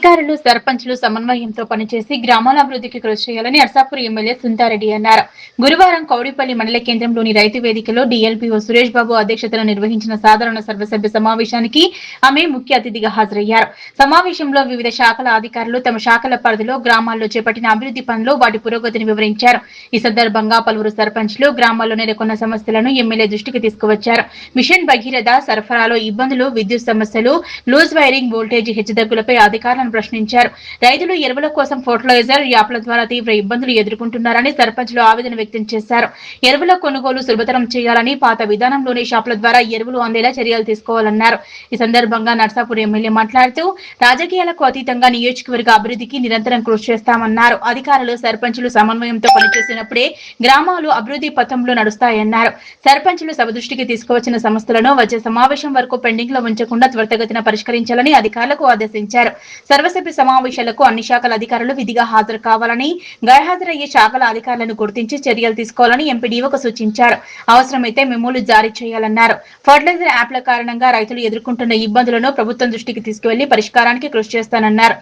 అధికారులు సర్పంచ్లు సమన్వయంతో పనిచేసి గ్రామాల అభివృద్ధికి కృషి చేయాలని నర్సాపూర్ ఎమ్మెల్యే సుంతారెడ్డి అన్నారు. గురువారం కౌడిపల్లి మండల కేంద్రంలోని రైతు వేదికలో డీఎల్పీఓ సురేష్ బాబు అధ్యక్షతన నిర్వహించిన సాధారణ సర్వసభ్య సమావేశానికి ఆమె ముఖ్య అతిథిగా హాజరయ్యారు. సమావేశంలో వివిధ శాఖల అధికారులు తమ శాఖల పరిధిలో గ్రామాల్లో చేపట్టిన అభివృద్ధి పనులు వాటి పురోగతిని వివరించారు. ఈ సందర్భంగా పలువురు సర్పంచ్లు గ్రామాల్లో నెలకొన్న సమస్యలను ఎమ్మెల్యే దృష్టికి తీసుకువచ్చారు. మిషన్ భగీరథ సరఫరాలో ఇబ్బందులు, విద్యుత్ సమస్యలు, లూజ్ వైరింగ్, వోల్టేజ్ హెచ్చుతగ్గులపై అధికారులను ప్రశ్నించారు. రైతులు ఎరువుల కోసం ఫర్టిలైజర్ యాప్ల ద్వారా తీవ్ర ఇబ్బందులు ఎదుర్కొంటున్నారని సర్పంచ్లు ఆవేదన వ్యక్తం చేశారు. ఎరువుల కొనుగోలు సులభతరం చేయాలని, పాత విధానంలోని షాపుల ద్వారా ఎరువులు అందేలా చర్యలు తీసుకోవాలన్నారు. ఈ సందర్భంగా నర్సాపూర్ ఎమ్మెల్యే మాట్లాడుతూ రాజకీయాలకు అతీతంగా నియోజకవర్గ అభివృద్ధికి నిరంతరం కృషి చేస్తామన్నారు. అధికారులు సర్పంచ్లు సమన్వయంతో పనిచేసినప్పుడే గ్రామాలు అభివృద్ధి పథంలో నడుస్తాయన్నారు. సర్పంచ్లు సభ దృష్టికి తీసుకువచ్చిన సమస్యలను వచ్చే సమావేశం వరకు పెండింగ్ లో ఉంచకుండా త్వరితగతిన పరిష్కరించాలని అధికారులకు ఆదేశించారు. సర్వసభ్య సమావేశాలకు అన్ని శాఖల అధికారులు విధిగా హాజరు కావాలని, గైర్హాజరయ్యే శాఖల అధికారులను గుర్తించి చర్యలు తీసుకోవాలని ఎంపీడీఓకు సూచించారు. అవసరమైతే మెమోలు జారీ చేయాలన్నారు. ఫర్టిలైజర్ యాప్ల కారణంగా రైతులు ఎదుర్కొంటున్న ఇబ్బందులను ప్రభుత్వం దృష్టికి తీసుకువెళ్లి పరిష్కారానికి కృషి చేస్తానన్నారు.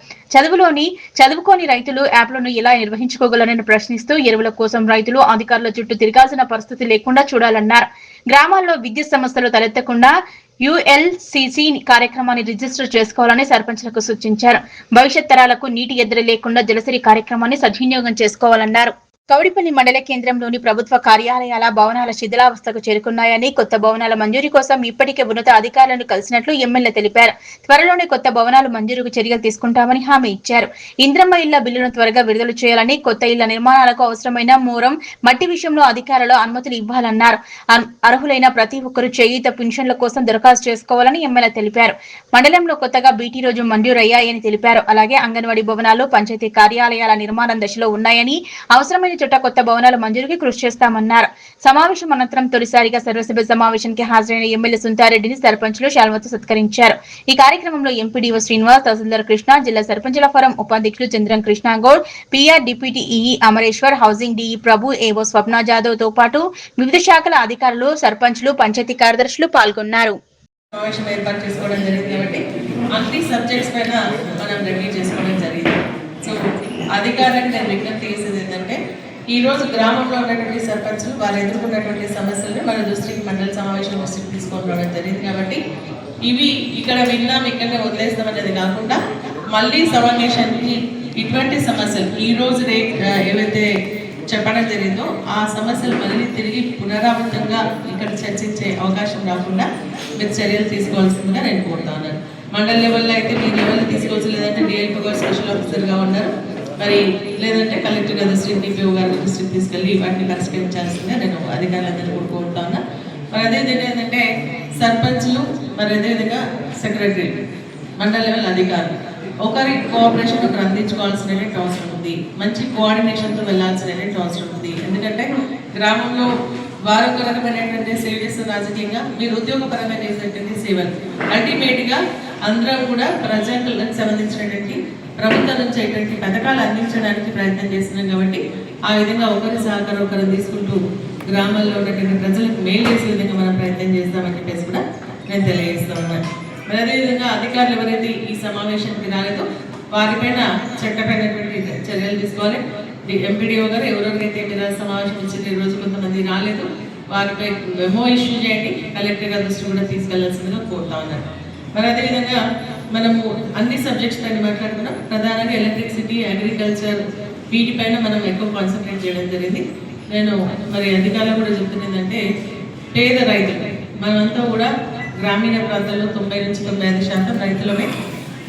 చదువుకోని రైతులు యాప్లను ఎలా నిర్వహించుకోగలరని ప్రశ్నిస్తూ ఎరువుల కోసం రైతులు అధికారుల చుట్టూ తిరగాల్సిన పరిస్థితి లేకుండా చూడాలన్నారు. గ్రామాల్లో విద్యుత్ సమస్యలు తలెత్తకుండా యుఎల్సిసి కార్యక్రమాన్ని రిజిస్టర్ చేసుకోవాలని సర్పంచ్లకు సూచించారు. భవిష్యత్ తరాలకు నీటి ఎద్దడి లేకుండా జలసిరి కార్యక్రమాన్ని సద్వినియోగం చేసుకోవాలన్నారు. కౌడిపల్లి మండల కేంద్రంలోని ప్రభుత్వ కార్యాలయాల భవనాల శిథిలావస్థకు చేరుకున్నాయని, కొత్త భవనాల మంజూరీ కోసం ఇప్పటికే ఉన్నత అధికారులను కలిసినట్లు ఎమ్మెల్యే తెలిపారు. త్వరలోనే కొత్త భవనాలు మంజూరుకు చర్యలు తీసుకుంటామని హామీ ఇచ్చారు. ఇంద్రమ్మ ఇళ్ల బిల్లును త్వరగా విడుదల చేయాలని, కొత్త ఇళ్ల నిర్మాణాలకు అవసరమైన మూరం, మట్టి విషయంలో అధికారులు అనుమతులు ఇవ్వాలన్నారు. అర్హులైన ప్రతి ఒక్కరూ చేయూత పింఛన్ల కోసం దరఖాస్తు చేసుకోవాలని ఎమ్మెల్యే తెలిపారు. మండలంలో కొత్తగా బీటీ రోజు మంజూరయ్యాయని తెలిపారు. అలాగే అంగన్వాడీ భవనాలు, పంచాయతీ కార్యాలయాల నిర్మాణం దశలో ఉన్నాయని, అవసరమైన చోట కొత్త భవనాల మంజూరుకి కృషి చేస్తామన్నారు. సమావేశం అనంతరం తొలిసారిగా సర్వసభ్య సమావేశానికి హాజరైన ఎమ్మెల్యే సుంతారెడ్డిని సర్పంచ్లు శాల్వతో సత్కరించారు. ఈ కార్యక్రమంలో ఎంపీడీఓ శ్రీనివాస్, తహసీల్దార్ కృష్ణ, జిల్లా సర్పంచుల ఫోరం ఉపాధ్యక్షులు Chandram Krishnagoud, PR deputy EE Amareshwar, housing DE Prabhu, AO Swapna Jadhav తో పాటు వివిధ శాఖల అధికారులు, సర్పంచ్లు, పంచాయతీ కార్యదర్శులు పాల్గొన్నారు. అధికారులకు నేను విజ్ఞప్తి చేసేది ఏంటంటే, ఈ రోజు గ్రామంలో ఉన్నటువంటి సర్పంచ్లు వారు ఎదుర్కొన్నటువంటి సమస్యలను మన దృష్టికి మండల సమావేశం దృష్టికి తీసుకొని రావడం జరిగింది. కాబట్టి ఇవి ఇక్కడ విన్నాం, ఇక్కడనే వదిలేస్తాం అనేది కాకుండా మళ్ళీ సమావేశానికి ఇటువంటి సమస్యలు ఈ రోజు ఏవైతే చెప్పడం జరిగిందో ఆ సమస్యలు మళ్ళీ తిరిగి పునరావృతంగా ఇక్కడ చర్చించే అవకాశం రాకుండా మీరు చర్యలు తీసుకోవాల్సిందిగా నేను కోరుతాను. మండల లెవెల్లో అయితే మీ లెవెల్లో తీసుకోవచ్చు, లేదంటే డిఎల్పీ గారు స్పెషల్ ఆఫీసర్గా ఉన్నారు, మరి లేదంటే కలెక్టర్ గారు దృష్టికి, డిపిఓ గారి దృష్టికి తీసుకెళ్ళి వాటిని పరిష్కరించాల్సిందిగా నేను అధికారులందరూ కూడా కోరుతాను. మరి అదేవిధంగా ఏంటంటే సర్పంచ్లు, మరి అదేవిధంగా సెక్రటరీ, మండల లెవెల్ అధికారులు ఒకరి కోఆపరేషన్ ఒకరు అందించుకోవాల్సిన అవసరం ఉంది. మంచి కోఆర్డినేషన్తో వెళ్లాల్సిన అవసరం ఉంది. ఎందుకంటే గ్రామంలో వారు ఒక రకమైనటువంటి సేవ చేస్తున్న రాజకీయంగా, మీరు ఉద్యోగపరంగా చేసినటువంటి సేవలు అల్టిమేట్గా అందరం కూడా ప్రజలకు సంబంధించినటువంటి ప్రభుత్వం నుంచి అటువంటి పథకాలు అందించడానికి ప్రయత్నం చేస్తున్నాం. కాబట్టి ఆ విధంగా ఒకరి సహకారం ఒకరు తీసుకుంటూ గ్రామాల్లో ఉన్నటువంటి ప్రజలకు మేలు చేసే విధంగా మనం ప్రయత్నం చేస్తామని చెప్పేసి కూడా నేను తెలియజేస్తా ఉన్నాను. మరి అదేవిధంగా అధికారులు ఎవరైతే ఈ సమావేశానికి రాలేదో వారిపైన చట్టపైనటువంటి చర్యలు తీసుకోవాలి. ఎంపీడీఓ గారు ఎవరెవరైతే మీరు సమావేశం ఇచ్చిన ఈ రోజు కొంతమంది రాలేదు వారిపై మెమో ఇష్యూ చేయండి, కలెక్టర్ గారి దృష్టి కూడా తీసుకెళ్లాల్సిందిగా కోరుతా ఉన్నారు. మరి అదేవిధంగా మనము అన్ని సబ్జెక్ట్స్ పైన మాట్లాడుకున్నాం. ప్రధానంగా ఎలక్ట్రిసిటీ, అగ్రికల్చర్ వీటిపైన మనం ఎక్కువ కాన్సన్ట్రేట్ చేయడం జరిగింది. నేను మరి అధికారులు కూడా చెప్తున్నదంటే, పేద రైతులు మనమంతా కూడా గ్రామీణ ప్రాంతాల్లో 90 నుంచి 95% రైతులమే.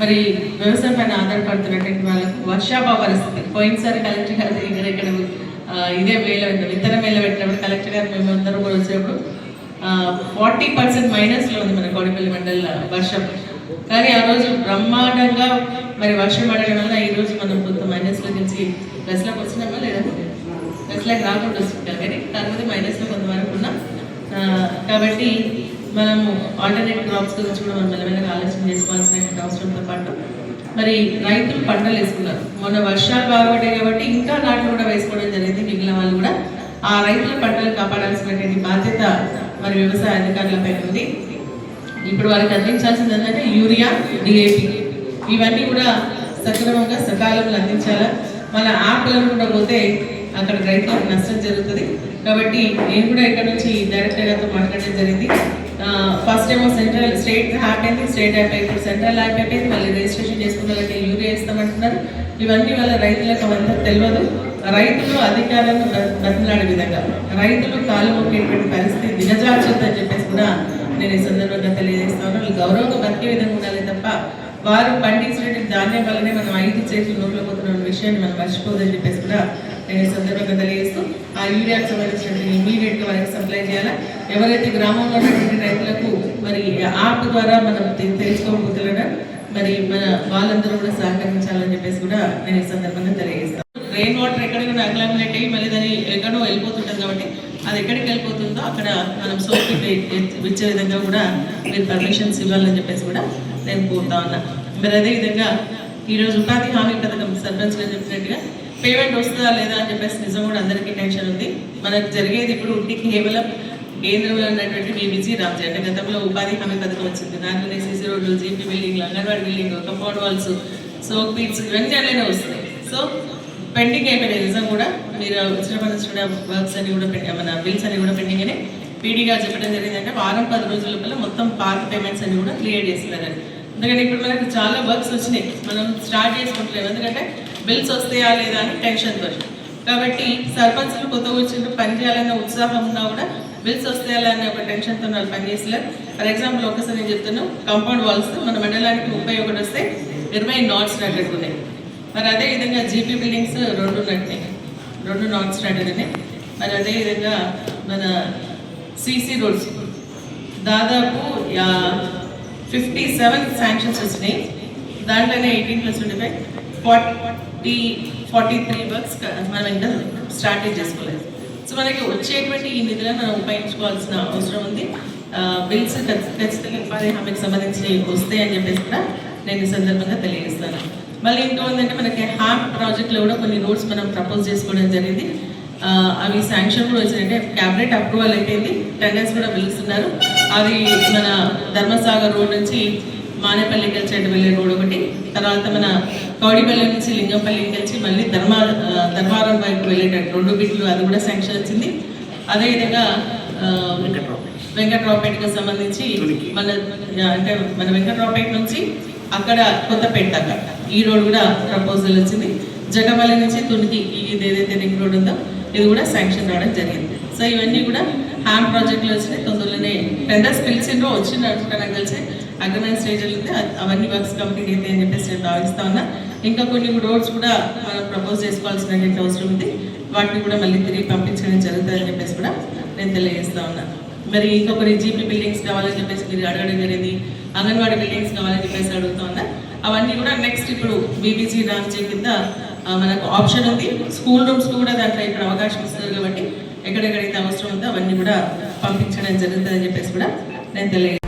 మరి వ్యవసాయం పైన ఆధారపడుతున్నటువంటి వాళ్ళకు వర్షాభావ పరిస్థితి, పోయినసారి కలెక్టర్ గారు ఇక్కడ ఇదే వేల విత్తనం వేల పెట్టినప్పుడు కలెక్టర్ గారు మేము అందరూ కూడా వచ్చినప్పుడు 40% మైనస్లో ఉంది మన కౌడిపల్లి మండల వర్షం. కానీ ఆ రోజు బ్రహ్మాండంగా మరి వర్షం పడడం వల్ల ఈరోజు మనం కొంత మైనస్లో నుంచి ప్లస్లోకి వచ్చినామా లేదా, ప్లస్లోకి రాకుండా వస్తుంటాం, కానీ కాకపోతే మైనస్లో కొంతవరకు ఉన్నాం. కాబట్టి మనము ఆల్టర్నేట్ క్రాప్స్ గురించి కూడా మనం మెల్లమెల్లగా ఆలోచన చేసుకోవాల్సిన అవసరంతో పాటు మరి రైతులు పంటలు వేసుకున్నారు. మొన్న వర్షాలు బాగుపడ్డాయి కాబట్టి ఇంకా నాట్లు కూడా వేసుకోవడం జరిగింది. మిగిలిన వాళ్ళు కూడా ఆ రైతుల పంటలు కాపాడాల్సినటువంటి బాధ్యత మరి వ్యవసాయ అధికారులపై ఉంది. ఇప్పుడు వారికి అందించాల్సింది ఏంటంటే యూరియా, డిఏపి ఇవన్నీ కూడా సక్రమంగా సకాలంలో అందించాలా. మన ఆకులను కూడా పోతే అక్కడ రైతులకు నష్టం జరుగుతుంది. కాబట్టి నేను కూడా ఇక్కడ నుంచి డైరెక్టర్ గారితో మాట్లాడడం జరిగింది. ఫస్ట్ ఏమో స్టేట్ యాప్ అయింది, స్టేట్ యాప్ అయిపోయి సెంట్రల్ యాప్ అయిపోయింది, మళ్ళీ రిజిస్ట్రేషన్ చేసుకున్నారంటే యూరియా ఇస్తామంటున్నారు. ఇవన్నీ వల్ల రైతులకు అవంతా తెలియదు. రైతులు అధికారులను బతిలాడే విధంగా రైతులు కాలు మొక్కేటువంటి పరిస్థితి దిగజార్చొద్దు అని చెప్పేసి కూడా నేను ఈ సందర్భంగా తెలియజేస్తాను. వాళ్ళు గౌరవంగా బతికే విధంగా ఉండాలి తప్ప వారు పండించినటువంటి ధాన్యం వల్లనే మనం 5 చేతులు నోట్లో పోతున్న విషయాన్ని మనం మర్చిపోదని చెప్పేసి కూడా నేను ఈ సందర్భంగా తెలియజేస్తూ ఆ యూరియాకి సంబంధించినటువంటి ఇమీడియట్గా వారికి సప్లై చేయాలా. ఎవరైతే గ్రామంలో ఉన్నటువంటి రైతులకు మరి యాప్ ద్వారా మనం తెలుసుకోకపోతున్నారో మరి మన వాళ్ళందరూ కూడా సహకరించాలని చెప్పేసి కూడా నేను ఈ సందర్భంగా తెలియజేస్తాను. రెయిన్ వాటర్ ఎక్కడికైనా అక్లామినేట్ అయ్యి మళ్ళీ దాన్ని ఎక్కడో వెళ్ళిపోతుంటుంది కాబట్టి అది ఎక్కడికి వెళ్ళిపోతుందో అక్కడ మనం సోప్ ఇచ్చే విధంగా కూడా మీరు పర్మిషన్స్ ఇవ్వాలని చెప్పేసి కూడా నేను కోరుతా ఉన్నా. మరి అదేవిధంగా ఈరోజు ఉపాధి హామీ పథకం సర్పంచ్ గారు చెప్పినట్టుగా పేమెంట్ వస్తుందా లేదా అని చెప్పేసి నిజం కూడా అందరికీ టెన్షన్ ఉంది. మనకు జరిగేది ఇప్పుడు ఇంటికి కేవలం కేంద్రంలో ఉన్నటువంటి బీబీజీ రామ్జీ అంటే గతంలో ఉపాధి హామీ పథకం వచ్చింది. దాంట్లోనే సీసీ రోడ్లు, జీపీ బిల్డింగ్లు, anganwadi building, compound walls, soak pits ఇవన్నీ అలానే వస్తున్నాయి. సో పెండింగ్ అయిపోయినాయి. నిజం కూడా మీరు వచ్చిన కూడా వర్క్స్ అని కూడా మన బిల్స్ అని కూడా పెండింగ్ అని పీడీగా చెప్పడం జరిగిందంటే వారం 10 రోజుల లోపల మొత్తం పాత పేమెంట్స్ అన్ని కూడా క్లియర్ చేస్తున్నారని. ఎందుకంటే ఇప్పుడు మనకు చాలా వర్క్స్ వచ్చినాయి, మనం స్టార్ట్ చేసుకుంటలేము. ఎందుకంటే బిల్స్ వస్తాయా లేదా అని టెన్షన్ తోటి. కాబట్టి సర్పంచ్లు కొత్తగా వచ్చినట్టు పని చేయాలన్న ఉత్సాహం ఉన్నా కూడా బిల్స్ వస్తాయా అనే ఒక టెన్షన్తో వాళ్ళు పనిచేసలేరు. ఫర్ ఎగ్జాంపుల్ ఒకసారి నేను చెప్తున్నాను, కాంపౌండ్ వాల్స్ మన మండలానికి 31 వస్తే 20 నాట్స్ నట్టుకున్నాయి. మరి అదేవిధంగా జీపీ బిల్డింగ్స్ 2 ఉన్నట్టున్నాయి, 2 నాట్స్ నట్టుకున్నాయి. మరి అదేవిధంగా మన సీసీ రోడ్స్ దాదాపు 57 శాంక్షన్స్ వచ్చినాయి. దాంట్లోనే 18+25 43 వర్క్స్ మనం ఇంకా స్టార్ట్ చేసుకోలేదు. సో మనకి వచ్చేటువంటి ఈ నిధులను మనం ఉపయోగించుకోవాల్సిన అవసరం ఉంది. బిల్స్ ఖచ్చితంగా ఉపాధి హామీకి సంబంధించి వస్తాయి అని చెప్పేసి కూడా నేను ఈ సందర్భంగా తెలియజేస్తాను. మళ్ళీ ఇంకో ఏంటంటే మనకి హ్యామ్ ప్రాజెక్ట్లో కూడా కొన్ని రోడ్స్ మనం ప్రపోజ్ చేసుకోవడం జరిగింది. అవి శాంక్షన్ కూడా వచ్చినాయంటే క్యాబినెట్ అప్రూవల్ అయిపోయింది, టెండర్స్ కూడా పిలుస్తున్నారు. అది మన ధర్మసాగర్ రోడ్ నుంచి మానేపల్లికి కలిసి వెళ్ళే రోడ్ ఒకటి, తర్వాత మన కౌడిపల్లి నుంచి లింగంపల్లికి కలిసి మళ్ళీ ధర్మారం వైపు వెళ్ళేటట్టు 2 బిట్లు అది కూడా శాంక్షన్ వచ్చింది. అదేవిధంగా వెంకట్రావుపేటకు సంబంధించి మన అంటే మన వెంకట్రావుపేట నుంచి అక్కడ కొత్తపేట దాకా ఈ రోడ్ కూడా ప్రపోజల్ వచ్చింది. జగపల్లి నుంచి తునికి ఇది ఏదైతే రింగ్ రోడ్ ఉందో ఇది కూడా శాంక్షన్ రావడం జరిగింది. సో ఇవన్నీ కూడా హ్యామ్ ప్రాజెక్టులు వచ్చినాయి. తొందరలోనే టెండర్స్ పిలిచిండ్రో వచ్చినట్టు నాకు తెలిసి అగ్రిమెంట్ స్టేజ్లో ఉంది. అవన్నీ వర్క్స్ కంప్లీట్ అయితే అని చెప్పేసి నేను భావిస్తా ఉన్నా. ఇంకా కొన్ని రోడ్స్ కూడా మనం ప్రపోజ్ చేసుకోవాల్సిన అవసరం ఉంది. వాటిని కూడా మళ్ళీ తిరిగి పంపించడం జరుగుతుందని చెప్పేసి కూడా నేను తెలియజేస్తా ఉన్నా. మరి ఇంకొకరి జీపీ బిల్డింగ్స్ కావాలని చెప్పేసి మీరు అడగడం జరిగింది, అంగన్వాడీ బిల్డింగ్స్ కావాలని చెప్పేసి అడుగుతా ఉన్నా. అవన్నీ కూడా నెక్స్ట్ ఇప్పుడు బీబీజీ రామ్జీ కింద మనకు ఆప్షన్ ఉంది. స్కూల్ రూమ్స్ కూడా దాంట్లో ఇక్కడ అవకాశం ఇస్తున్నారు కాబట్టి ఎక్కడెక్కడైతే అవసరం ఉందో అవన్నీ కూడా పంపించడం జరుగుతుందని చెప్పేసి కూడా నేను తెలియజేస్తాను.